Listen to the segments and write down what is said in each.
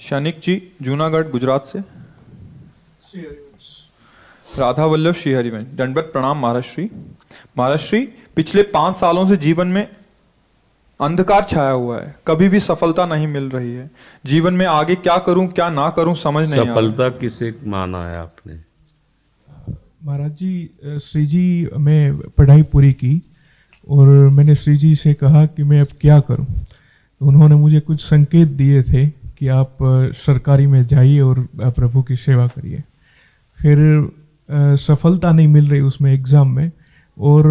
शनिक जी जूनागढ़ गुजरात से। राधा वल्लभ श्री हरिवंश। दंडवत प्रणाम महाराष्ट्री। महाराष्ट्री, पिछले 5 सालों से जीवन में अंधकार छाया हुआ है, कभी भी सफलता नहीं मिल रही है। जीवन में आगे क्या करूं क्या ना करूं समझ नहीं आ रहा। सफलता किसे माना है आपने? महाराज जी, श्री जी मैं पढ़ाई पूरी की और मैंने श्री जी से कहा कि मैं अब क्या करूं। तो उन्होंने मुझे कुछ संकेत दिए थे कि आप सरकारी में जाइए और प्रभु की सेवा करिए। फिर सफलता नहीं मिल रही उसमें एग्जाम में, और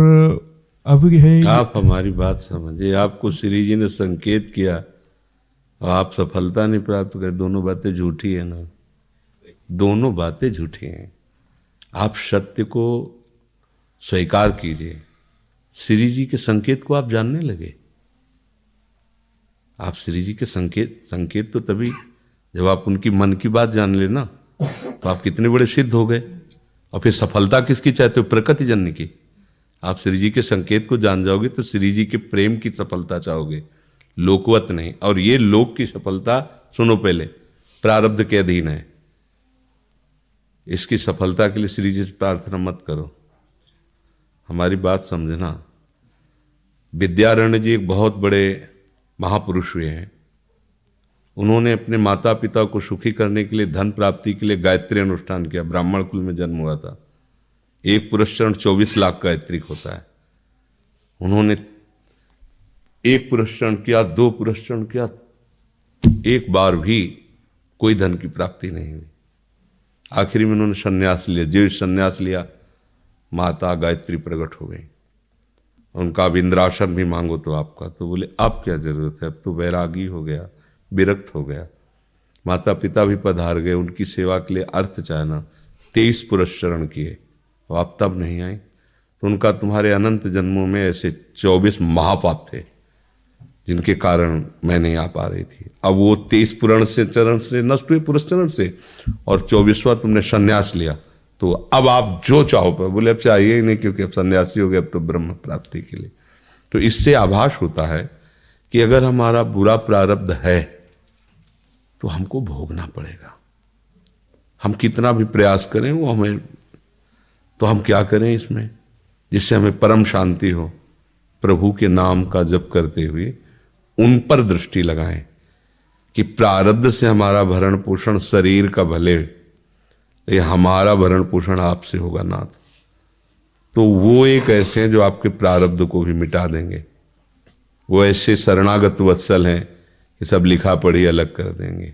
अब है। आप हमारी बात समझिए, आपको श्री जी ने संकेत किया और आप सफलता नहीं प्राप्त कर, दोनों बातें झूठी है ना, दोनों बातें झूठी हैं। आप सत्य को स्वीकार कीजिए। श्री जी के संकेत को आप जानने लगे। आप श्री जी के संकेत तो तभी जब आप उनकी मन की बात जान लेना, तो आप कितने बड़े सिद्ध हो गए। और फिर सफलता किसकी चाहते हो? प्रकृति जन्य की। आप श्री जी के संकेत को जान जाओगे तो श्री जी के प्रेम की सफलता चाहोगे, लोकवत नहीं। और ये लोक की सफलता, सुनो पहले, प्रारब्ध के अधीन है। इसकी सफलता के लिए श्री जी से प्रार्थना मत करो, हमारी बात समझना। विद्यारण्य जी एक बहुत बड़े महापुरुष हुए हैं। उन्होंने अपने माता पिता को सुखी करने के लिए, धन प्राप्ति के लिए गायत्री अनुष्ठान किया। ब्राह्मण कुल में जन्म हुआ था। एक पुरस्चरण 24 लाख गायत्री होता है। उन्होंने एक पुरस्चरण किया, 2 पुरस्चरण किया, एक बार भी कोई धन की प्राप्ति नहीं हुई। आखिरी में उन्होंने संन्यास लिया। जो संन्यास लिया, माता गायत्री प्रकट हो गई। उनका अब इंद्रासन भी मांगो तो आपका, तो बोले अब क्या जरूरत है, अब तो वैरागी हो गया, विरक्त हो गया। माता पिता भी पधार गए, उनकी सेवा के लिए अर्थ चाहना। 23 पुरस्चरण किए, और आप तब नहीं आए। तो उनका तुम्हारे अनंत जन्मों में ऐसे 24 महापाप थे जिनके कारण मैं नहीं आ पा रही थी। अब वो 23 पुरण से चरण से नष्ट हुए, पुरस्चरण से, और 24वां तुमने संन्यास लिया। तो अब आप जो चाहो पर, बोले अब चाहिए ही नहीं, क्योंकि अब सन्यासी हो गए, अब तो ब्रह्म प्राप्ति के लिए। तो इससे आभास होता है कि अगर हमारा बुरा प्रारब्ध है तो हमको भोगना पड़ेगा। हम कितना भी प्रयास करें वो हमें, तो हम क्या करें इसमें जिससे हमें परम शांति हो? प्रभु के नाम का जप करते हुए उन पर दृष्टि लगाएं कि प्रारब्ध से हमारा भरण पोषण शरीर का भले, ये हमारा भरण पोषण आपसे होगा नाथ। तो वो एक ऐसे हैं जो आपके प्रारब्ध को भी मिटा देंगे। वो ऐसे शरणागत वत्सल हैं कि सब लिखा पढ़ी अलग कर देंगे।